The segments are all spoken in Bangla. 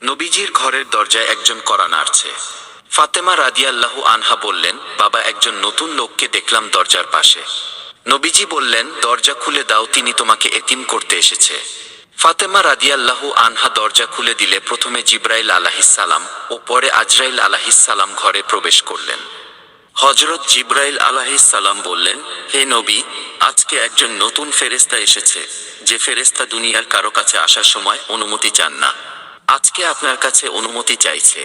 নবীজির ঘরের দরজায় একজন কড়া নাড়ছে। ফাতেমা রাদিয়াল্লাহু আনহা বললেন, বাবা, একজন নতুন লোককে দেখলাম দরজার পাশে। নবীজি বললেন, দরজা খুলে দাও, তিনি তোমাকে এতিম করতে এসেছে। ফাতেমা রাদিয়াল্লাহু আনহা দরজা খুলে দিলে প্রথমে জিবরাইল আলাইহিসসালাম ও পরে আজরাইল আলাইহিসসালাম ঘরে প্রবেশ করলেন। হযরত জিবরাইল আলাইহিসসালাম বললেন, হে নবী, আজকে একজন নতুন ফেরেশতা এসেছে, যে ফেরেশতা দুনিয়ার কারো কাছে আসার সময় অনুমতি চান না। আজকে আপনার কাছে অনুমতি চাইছে।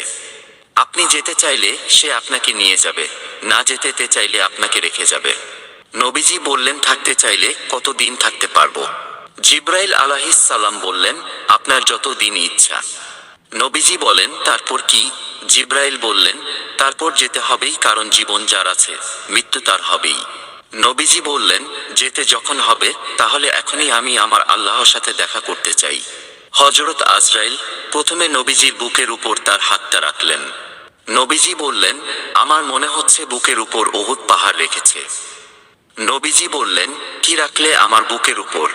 আপনি যেতে চাইলে সে আপনাকে নিয়ে যাবে, না যেতে চাইলে আপনাকে রেখে যাবে। নবীজি বললেন, থাকতে চাইলে কতদিন থাকতে পারবো? জিবরাইল আলাইহিসসালাম বললেন, আপনার যত দিন ইচ্ছা। নবীজি বলেন, তারপর কি? জিবরাইল বললেন, তারপর যেতে হবেই, কারণ জীবন যার আছে মৃত্যু তার হবেই। নবীজি বললেন, যেতে যখন হবে তাহলে এখনই আমি আমার আল্লাহর সাথে দেখা করতে চাই। হযরত আজরাইল প্রথমে নবীজির বুকের উপর তার হাতটা রাখলেন। নবীজি বললেন, আমার মনে হচ্ছে বুকের উপর উহুদ পাহাড় রেখেছে। নবীজি বললেন, কি রাখলে আমার বুকের উপর?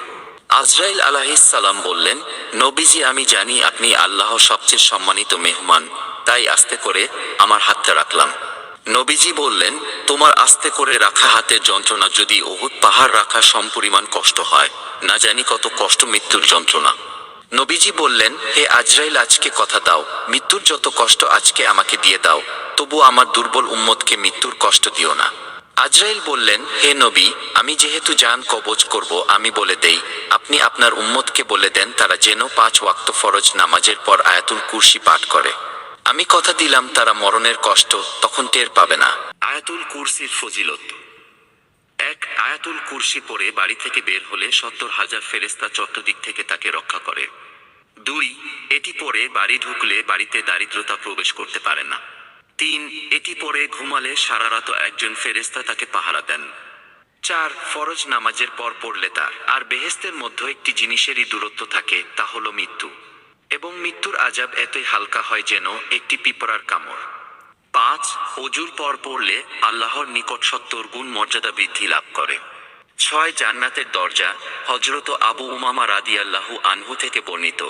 আজরাইল আলাইহিসসালাম বললেন, নবীজি, আমি জানি আপনি আল্লাহর সবচেয়ে সম্মানিত মেহমান, তাই আস্তে করে আমার হাতটা রাখলাম। নবীজি বললেন, তোমার আস্তে করে রাখা হাতের যন্ত্রণা যদি উহুদ পাহাড় রাখা সমপরিমাণ কষ্ট হয়, না জানি কত কষ্ট মৃত্যুর যন্ত্রণা। নবীজি বললেন, হে আজরাইল, আজকে কথা দাও, মৃত্যুর যত কষ্ট আজকে আমাকে দিয়ে দাও, তবু আমার দুর্বল উম্মতকে মৃত্যুর কষ্ট দিও না। আজরাইল বললেন, হে নবী, আমি যেহেতু জান কবজ করব, আমি বলে দেই, আপনি আপনার উম্মতকে বলে দেন তারা যেন 5 ওয়াক্ত ফরজ নামাজের পর আয়াতুল কুরসি পাঠ করে। আমি কথা দিলাম তারা মরণের কষ্ট তখন টের পাবে না। আয়াতুল কুরসির ফজিলত। 1, আয়াতুল কুরসি পড়ে বাড়ি থেকে বের হলে 70,000 ফেরেশতা চতুর্দিক থেকে তাকে রক্ষা করে। 2, এটি পড়ে বাড়ি ঢুকলে বাড়িতে দারিদ্রতা প্রবেশ করতে পারে না। 3, এটি পড়ে ঘুমালে সারা রাত একজন ফেরেশতা তাকে পাহারা দেন। 4, ফরজ নামাজের পর পড়লে তার আর বেহেশতের মধ্যে একটি জিনিসেরই দূরত্ব থাকে, তা হলো মৃত্যু, এবং মৃত্যুর আযাব এতই হালকা হয় যেন একটি পিঁপড়ার কামড়। 5, ওযুর পর পড়লে আল্লাহর নিকট 70 গুণ মর্যাদা বৃদ্ধি লাভ করে। 6, জান্নাতের দরজা। হযরত আবু উমামা রাদিয়াল্লাহু আনহু থেকে বর্ণিত,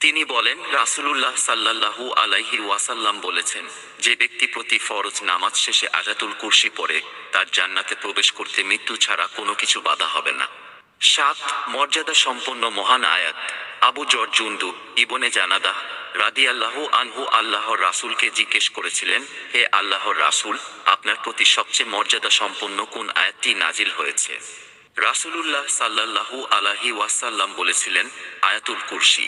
তিনি বলেন, রাসূলুল্লাহ সাল্লাল্লাহু আলাইহি ওয়াসাল্লাম বলেছেন, যে ব্যক্তি প্রতি ফরজ নামাজ শেষে আয়াতুল কুরসি পড়ে, তার জান্নাতে প্রবেশ করতে মৃত্যু ছাড়া কোনো কিছু বাধা হবে না। 7, মর্যাদা সম্পন্ন মহান আয়াত। আবু যর জুনদুব ইবনে জানাদাহ রাদিয়াল্লাহু আনহু আল্লাহর রাসূলকে জিজ্ঞেস করেছিলেন, হে আল্লাহর রাসূল, আপনার প্রতি সবচেয়ে মর্যাদা সম্পন্ন কোন আয়াতটি নাজিল হয়েছে? রাসূলুল্লাহ সাল্লাল্লাহু আলাইহি ওয়াসাল্লাম বলেছিলেন, আয়াতুল কুরসি।